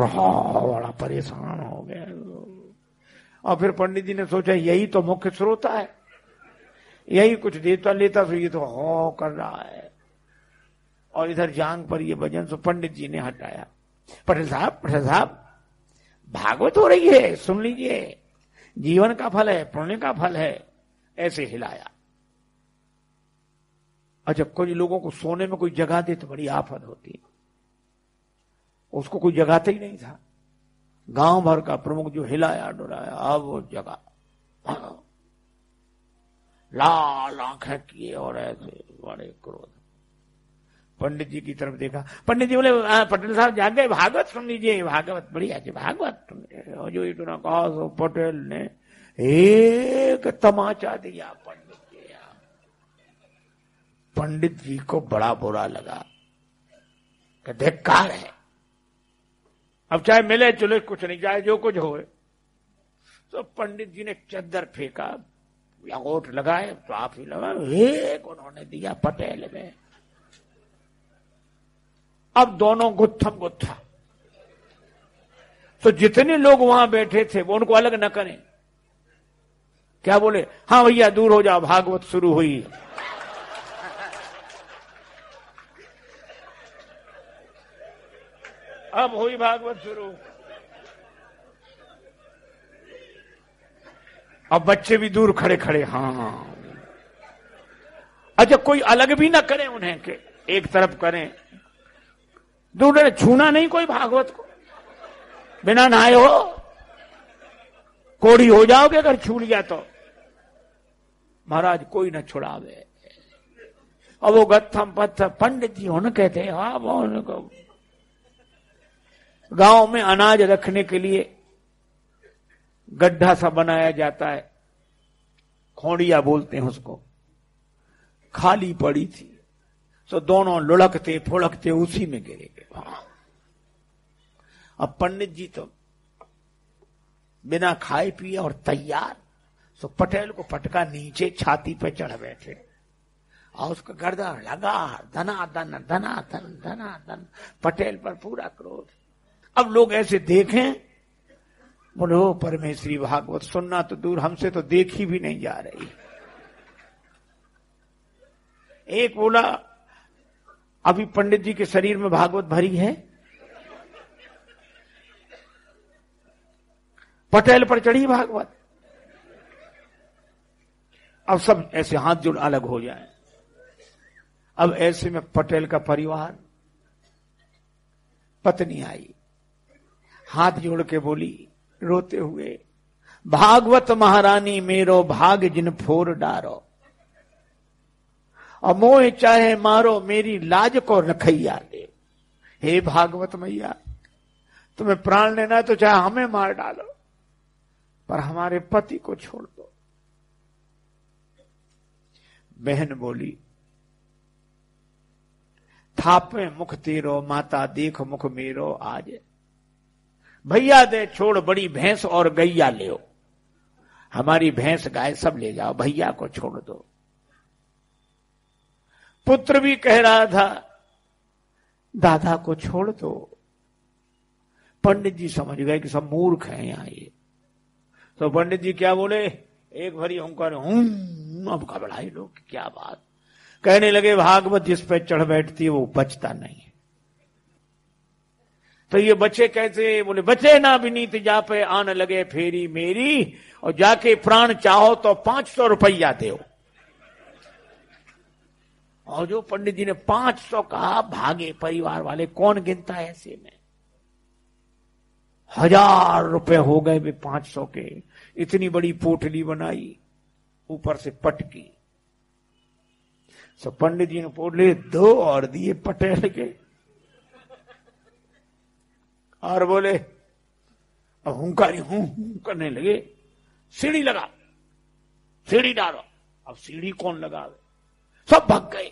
रहा, बड़ा परेशान हो गया। और फिर पंडित जी ने सोचा यही तो मुख्य स्रोत है, यही कुछ देता लेता, फिर ये तो हो कर रहा है। और इधर जांग पर ये भजन, तो पंडित जी ने हटाया। पटेल साहब भागवत हो रही है, सुन लीजिए, जीवन का फल है, पुण्य का फल है। ऐसे हिलाया। अच्छा, कुछ लोगों को सोने में कोई जगा दे तो बड़ी आफत होती है, उसको कोई जगाता ही नहीं था। गांव भर का प्रमुख जो हिलाया डुलाया, अब वो जगा, लाल आंखें किए और ऐसे बड़े क्रोध। पंडित जी की तरफ देखा, पंडित जी बोले पटेल साहब जाग गए, भागवत सुन लीजिए, भागवत बढ़िया है, भागवत। जो इतना कहा तो पटेल ने एक तमाचा दिया पंडित जी। पंडित जी को बड़ा बुरा लगा कि धिक्कार है, अब चाहे मिले चले कुछ नहीं, चाहे जो कुछ हो। तो पंडित जी ने चद्दर फेंका, लंगोट लगाए, तो आप ही लगा, एक उन्होंने दिया पटेल में। अब दोनों गुत्थम गुत्था। तो जितने लोग वहां बैठे थे वो उनको अलग न करें, क्या बोले, हाँ भैया दूर हो जाओ, भागवत शुरू हुई। अब हुई भागवत शुरू। अब बच्चे भी दूर खड़े खड़े, हाँ। अच्छा, कोई अलग भी ना करें उन्हें के एक तरफ करें, दूर छूना नहीं कोई भागवत को, बिना नहाए हो कोड़ी हो जाओगे अगर छू लिया तो। महाराज कोई न छुड़ावे। अब वो गत्थम पत्थर पंडित जी होने कहते, हाँ वो उनको गांव में अनाज रखने के लिए गड्ढा सा बनाया जाता है, खोड़िया बोलते हैं उसको, खाली पड़ी थी, तो दोनों लुढ़कते फुड़कते उसी में गिरे गए। अब पंडित जी तो बिना खाए पिए और तैयार, तो पटेल को पटका नीचे छाती पे चढ़ बैठे और उसका गर्दन लगा, धनाधन धनाधन धनाधन, पटेल पर पूरा क्रोध। अब लोग ऐसे देखें, बोले ओ परमेश्वरी, भागवत सुनना तो दूर, हमसे तो देखी भी नहीं जा रही। एक बोला, अभी पंडित जी के शरीर में भागवत भरी है, पटेल पर चढ़ी भागवत। अब सब ऐसे हाथ जोड़ अलग हो जाए। अब ऐसे में पटेल का परिवार, पत्नी आई, हाथ जोड़ के बोली रोते हुए, भागवत महारानी मेरो भाग जिन फोर डारो, और मोह चाहे मारो मेरी लाज को रखैया दे। हे भागवत मैया, तुम्हें प्राण लेना है तो चाहे हमें मार डालो, पर हमारे पति को छोड़ दो। बहन बोली, थापे मुख तेरो माता देख मुख मेरो आज, भैया दे छोड़ बड़ी भैंस और गैया ले, हमारी भैंस गाय सब ले जाओ, भैया को छोड़ दो। पुत्र भी कह रहा था दादा को छोड़ दो। पंडित जी समझ गए कि सब मूर्ख हैं यहां ये। तो पंडित जी क्या बोले, एक भरी ओंकार, अब घबराए लोग, क्या बात। कहने लगे, भागवत जिस पे चढ़ बैठती है वो बचता नहीं है। तो ये बचे कैसे, बोले बचे ना विनीत जा पे आन लगे फेरी मेरी, और जाके प्राण चाहो तो 500 रुपया दो। और जो पंडित जी ने 500 कहा, भागे परिवार वाले। कौन गिनता है ऐसे में, 1000 रुपए हो गए वे 500 के। इतनी बड़ी पोटली बनाई, ऊपर से पटकी। तो पंडित जी ने पोटली 2 और दिए पटेल के, और बोले, अब हुंकारी हूं करने लगे, सीढ़ी लगा, सीढ़ी डालो। अब सीढ़ी कौन लगावे, सब भाग गए।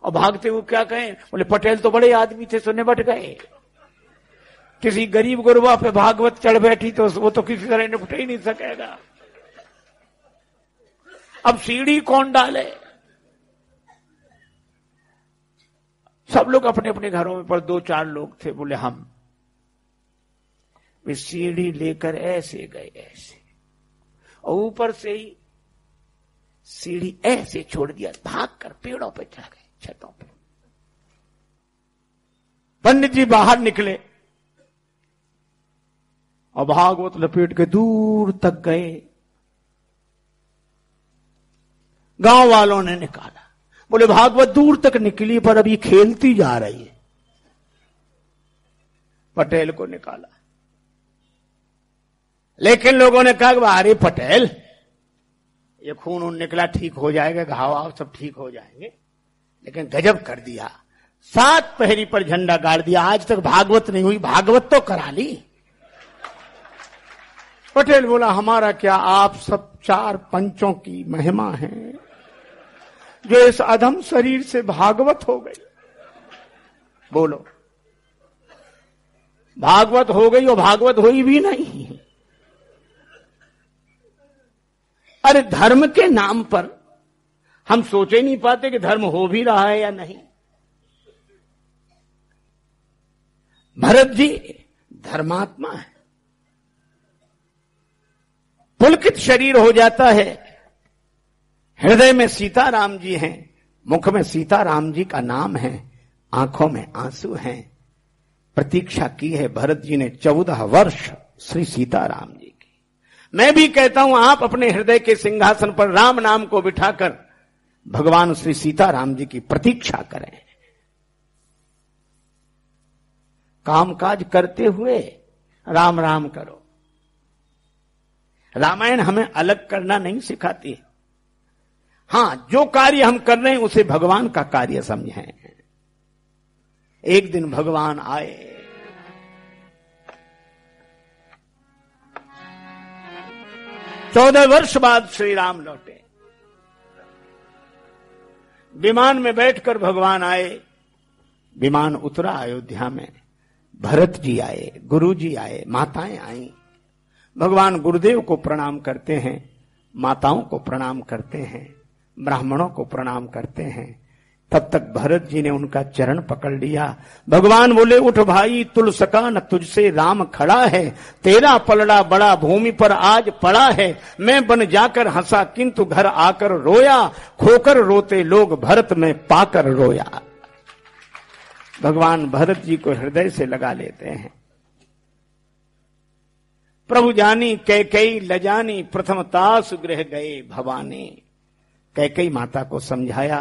और भागते हुए क्या कहें, बोले पटेल तो बड़े आदमी थे, सो निपट गए। किसी गरीब गुरबा पे भागवत चढ़ बैठी तो वो तो किसी तरह निपट ही नहीं सकेगा। अब सीढ़ी कौन डाले, सब लोग अपने अपने घरों में, पर 2-4 लोग थे, बोले हम। वे सीढ़ी लेकर ऐसे गए, ऐसे, और ऊपर से ही सीढ़ी ऐसे छोड़ दिया, भागकर पेड़ों पे चढ़ गए, छतों पे। पंडित जी बाहर निकले और भागवत लपेट के दूर तक गए। गांव वालों ने निकाला, बोले भागवत दूर तक निकली पर अभी खेलती जा रही है। पटेल को निकाला, लेकिन लोगों ने कहा अरे पटेल, ये खून उन निकला, ठीक हो जाएगा, घाव आव सब ठीक हो जाएंगे। लेकिन गजब कर दिया, 7 पहरी पर झंडा गाड़ दिया, आज तक भागवत नहीं हुई, भागवत तो करा ली। पटेल बोला हमारा क्या, आप सब 4 पंचों की महिमा है जो इस अधम शरीर से भागवत हो गई। बोलो, भागवत हो गई और भागवत हुई भी नहीं। अरे धर्म के नाम पर हम सोच ही नहीं पाते कि धर्म हो भी रहा है या नहीं। भरत जी धर्मात्मा है, पुलकित शरीर हो जाता है, हृदय में सीताराम जी हैं, मुख में सीताराम जी का नाम है, आंखों में आंसू हैं। प्रतीक्षा की है भरत जी ने 14 वर्ष श्री सीताराम जी की। मैं भी कहता हूं आप अपने हृदय के सिंहासन पर राम नाम को बिठाकर भगवान श्री सीताराम जी की प्रतीक्षा करें। कामकाज करते हुए राम राम करो। रामायण हमें अलग करना नहीं सिखाती है। हां, जो कार्य हम कर रहे हैं उसे भगवान का कार्य समझें। एक दिन भगवान आए, 14 वर्ष बाद श्री राम लौटे। विमान में बैठकर भगवान आए, विमान उतरा अयोध्या में। भरत जी आए, गुरु जी आए, माताएं आई। भगवान गुरुदेव को प्रणाम करते हैं, माताओं को प्रणाम करते हैं, ब्राह्मणों को प्रणाम करते हैं। तब तक भरत जी ने उनका चरण पकड़ लिया। भगवान बोले उठ भाई, तुल सका न तुझसे राम खड़ा है, तेरा पलड़ा बड़ा भूमि पर आज पड़ा है। मैं बन जाकर हंसा किंतु घर आकर रोया, खोकर रोते लोग भरत में पाकर रोया। भगवान भरत जी को हृदय से लगा लेते हैं। प्रभु जानी कैकेयी लजानी, प्रथम तासु गृह गए भवानी। कैकेयी माता को समझाया,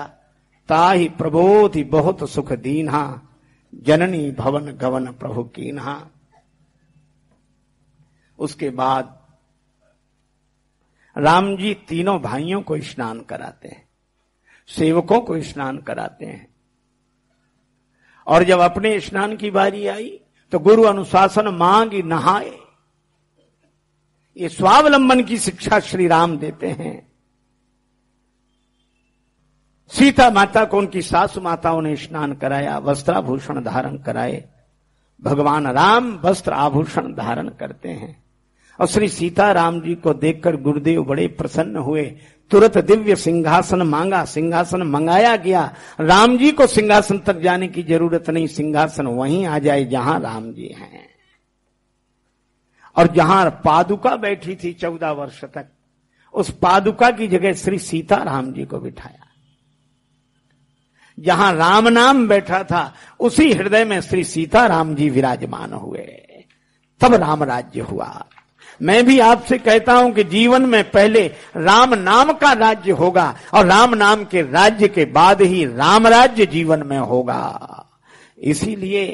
ताहि प्रबोधि बहुत सुख दीन्हा, जननी भवन गवन प्रभु कीन्हा। उसके बाद राम जी तीनों भाइयों को स्नान कराते हैं, सेवकों को स्नान कराते हैं। और जब अपने स्नान की बारी आई तो गुरु अनुशासन मांगी नहाए। ये स्वावलंबन की शिक्षा श्री राम देते हैं। सीता माता को उनकी सासु माताओं ने स्नान कराया, वस्त्राभूषण धारण कराए। भगवान राम वस्त्र आभूषण धारण करते हैं। और श्री सीताराम जी को देखकर गुरुदेव बड़े प्रसन्न हुए। तुरंत दिव्य सिंहासन मांगा, सिंहासन मंगाया गया। राम जी को सिंहासन तक जाने की जरूरत नहीं, सिंहासन वहीं आ जाए जहां राम जी हैं। और जहां पादुका बैठी थी 14 वर्ष तक, उस पादुका की जगह श्री सीताराम जी को बिठाया। जहां राम नाम बैठा था उसी हृदय में श्री सीताराम जी विराजमान हुए। तब राम राज्य हुआ। मैं भी आपसे कहता हूं कि जीवन में पहले राम नाम का राज्य होगा और राम नाम के राज्य के बाद ही राम राज्य जीवन में होगा। इसीलिए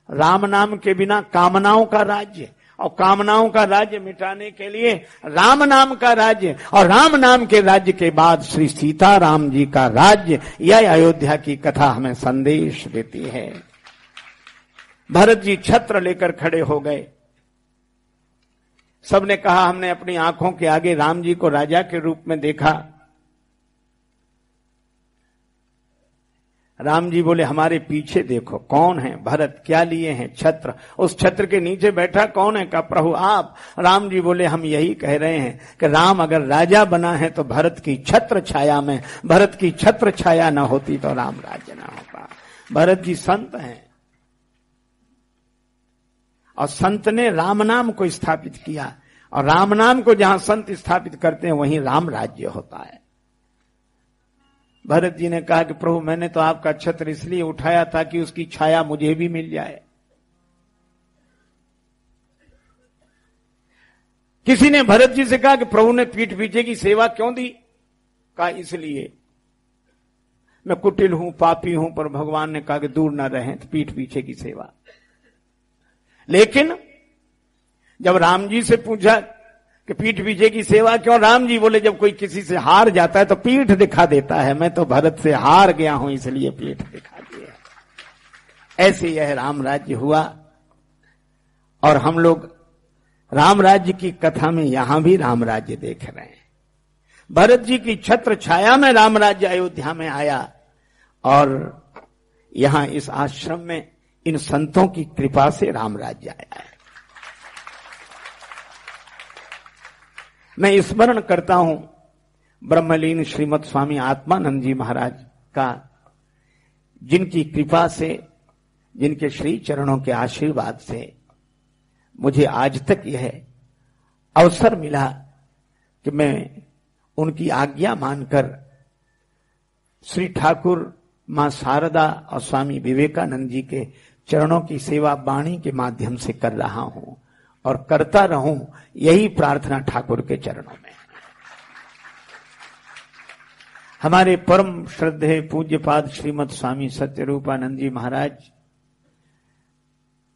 राम नाम के बिना कामनाओं का राज्य, और कामनाओं का राज्य मिटाने के लिए राम नाम का राज्य, और राम नाम के राज्य के बाद श्री सीताराम जी का राज्य। यह अयोध्या की कथा हमें संदेश देती है। भरत जी छत्र लेकर खड़े हो गए। सबने कहा हमने अपनी आंखों के आगे राम जी को राजा के रूप में देखा। राम जी बोले हमारे पीछे देखो कौन है। भरत क्या लिए हैं? छत्र। उस छत्र के नीचे बैठा कौन है? का प्रभु आप। राम जी बोले हम यही कह रहे हैं कि राम अगर राजा बना है तो भरत की छत्र छाया में, भरत की छत्र छाया न होती तो राम राज्य न होता। भरत जी संत हैं। और संत ने राम नाम को स्थापित किया, और राम नाम को जहां संत स्थापित करते हैं वहीं राम राज्य होता है। भरत जी ने कहा कि प्रभु मैंने तो आपका छत्र इसलिए उठाया था कि उसकी छाया मुझे भी मिल जाए। किसी ने भरत जी से कहा कि प्रभु ने पीठ पीछे की सेवा क्यों दी? कहा इसलिए मैं कुटिल हूं, पापी हूं, पर भगवान ने कहा कि दूर न रहें तो पीठ पीछे की सेवा। लेकिन जब राम जी से पूछा कि पीठ पीछे की सेवा क्यों, राम जी बोले जब कोई किसी से हार जाता है तो पीठ दिखा देता है, मैं तो भरत से हार गया हूं इसलिए पीठ दिखा दिया। ऐसे यह राम राज्य हुआ, और हम लोग राम राज्य की कथा में यहां भी राम राज्य देख रहे हैं। भरत जी की छत्र छाया में राम राज्य अयोध्या में आया, और यहां इस आश्रम में इन संतों की कृपा से राम राज्य आया है। मैं स्मरण करता हूं ब्रह्मलीन श्रीमद स्वामी आत्मानंद जी महाराज का, जिनकी कृपा से, जिनके श्री चरणों के आशीर्वाद से मुझे आज तक यह अवसर मिला कि मैं उनकी आज्ञा मानकर श्री ठाकुर, मां शारदा और स्वामी विवेकानंद जी के चरणों की सेवा वाणी के माध्यम से कर रहा हूं, और करता रहूं, यही प्रार्थना ठाकुर के चरणों में। हमारे परम श्रद्धेय पूज्यपाद श्रीमद स्वामी सत्यरूपानंद जी महाराज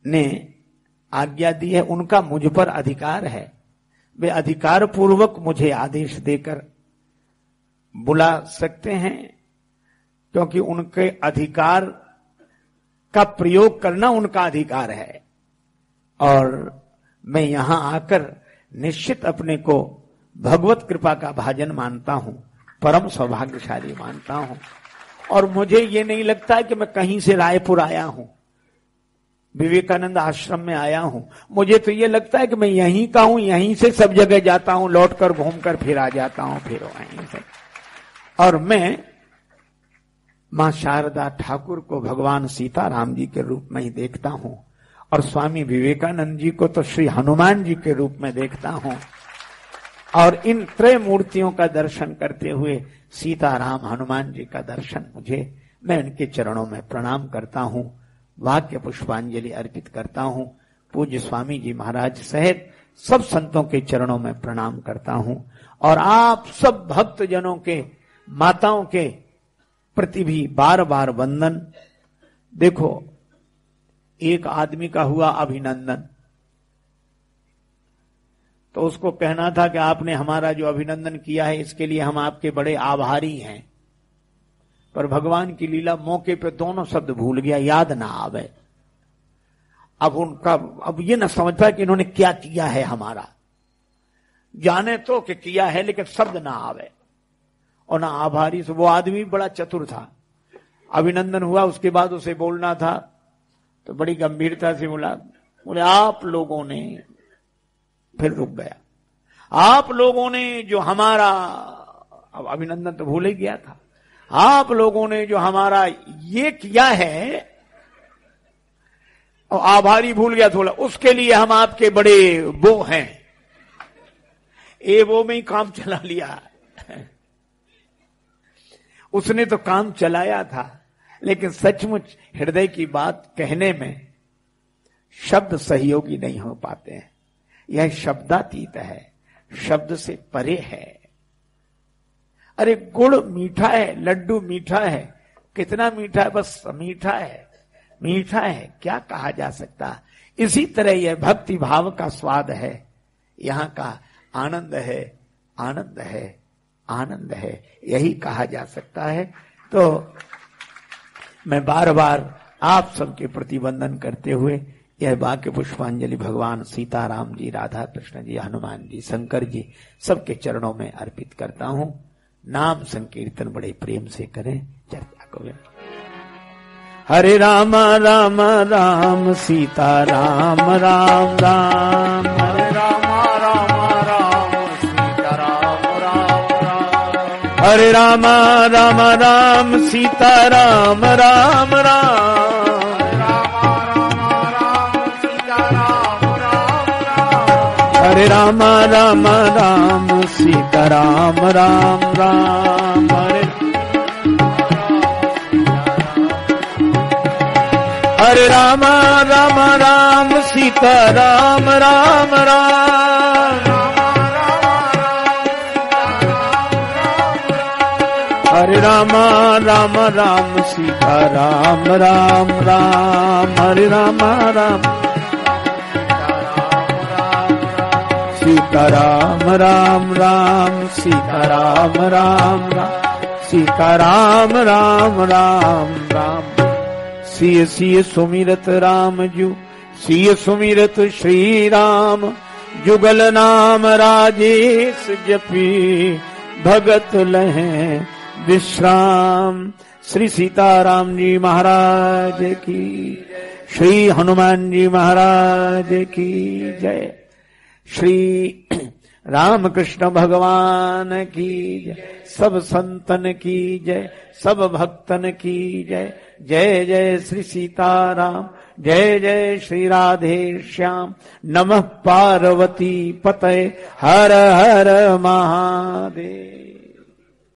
ने आज्ञा दी है, उनका मुझ पर अधिकार है। वे अधिकार पूर्वक मुझे आदेश देकर बुला सकते हैं, क्योंकि उनके अधिकार का प्रयोग करना उनका अधिकार है। और मैं यहां आकर निश्चित अपने को भगवत कृपा का भाजन मानता हूं, परम सौभाग्यशाली मानता हूं। और मुझे ये नहीं लगता है कि मैं कहीं से रायपुर आया हूं, विवेकानंद आश्रम में आया हूं। मुझे तो ये लगता है कि मैं यहीं का हूं, यहीं से सब जगह जाता हूं, लौटकर घूमकर फिर आ जाता हूं, फिर वहीं से। और मैं मां शारदा ठाकुर को भगवान सीताराम जी के रूप में ही देखता हूं, और स्वामी विवेकानंद जी को तो श्री हनुमान जी के रूप में देखता हूं। और इन त्रय मूर्तियों का दर्शन करते हुए सीताराम हनुमान जी का दर्शन मैं उनके चरणों में प्रणाम करता हूं, वाक्य पुष्पांजलि अर्पित करता हूं। पूज्य स्वामी जी महाराज सहित सब संतों के चरणों में प्रणाम करता हूं, और आप सब भक्त जनों के, माताओं के प्रति भी बार बार वंदन। देखो, एक आदमी का हुआ अभिनंदन, तो उसको कहना था कि आपने हमारा जो अभिनंदन किया है इसके लिए हम आपके बड़े आभारी हैं, पर भगवान की लीला, मौके पे दोनों शब्द भूल गया, याद ना आवे। अब ये ना समझता कि इन्होंने क्या किया है हमारा, जाने तो कि किया है लेकिन शब्द ना आवे और ना आभारी से। वो आदमी बड़ा चतुर था, अभिनंदन हुआ, उसके बाद उसे बोलना था तो बड़ी गंभीरता से बोले आप लोगों ने, फिर रुक गया, आप लोगों ने जो हमारा, अब अभिनंदन तो भूल ही गया था, आप लोगों ने जो हमारा ये किया है, और आभारी भूल गया थोड़ा, उसके लिए हम आपके बड़े वो हैं। वो में ही काम चला लिया। उसने तो काम चलाया था, लेकिन सचमुच हृदय की बात कहने में शब्द सहयोगी नहीं हो पाते हैं। यह शब्दातीत है, शब्द से परे है। अरे गुड़ मीठा है, लड्डू मीठा है, कितना मीठा है, बस मीठा है, मीठा है, क्या कहा जा सकता। इसी तरह यह भक्ति भाव का स्वाद है, यहां का आनंद है, आनंद है, आनंद है, यही कहा जा सकता है। तो मैं बार बार आप सबके प्रति वंदन करते हुए यह वाक्य पुष्पांजलि भगवान सीताराम जी, राधा कृष्ण जी, हनुमान जी, शंकर जी, सबके चरणों में अर्पित करता हूं। नाम संकीर्तन बड़े प्रेम से करें। चर्चा को हरे राम राम राम सीता राम राम राम, हरे राम राम राम सीता राम राम राम, हरे राम राम राम सीता राम राम राम, हरे राम राम राम सीता राम हरे राम राम राम सीता राम राम राम हरे राम राम राम सीता राम राम राम हरे राम राम राम सीता राम राम राम हरे राम राम सीता राम राम राम सीता राम राम राम सीता राम राम राम राम सिय सिय सुमिरत राम जू सिय सुमिरत श्री राम जुगल नाम राजेश जपी भगत लहें विश्राम। श्री सीताराम जी महाराज की, श्री हनुमान जी महाराज की जय, श्री रामकृष्ण भगवान की जय, सब संतन की जय, सब भक्तन की जय। जय जय श्री सीताराम, जय जय श्री राधे श्याम। नमः पार्वती पतये, हर हर महादेव।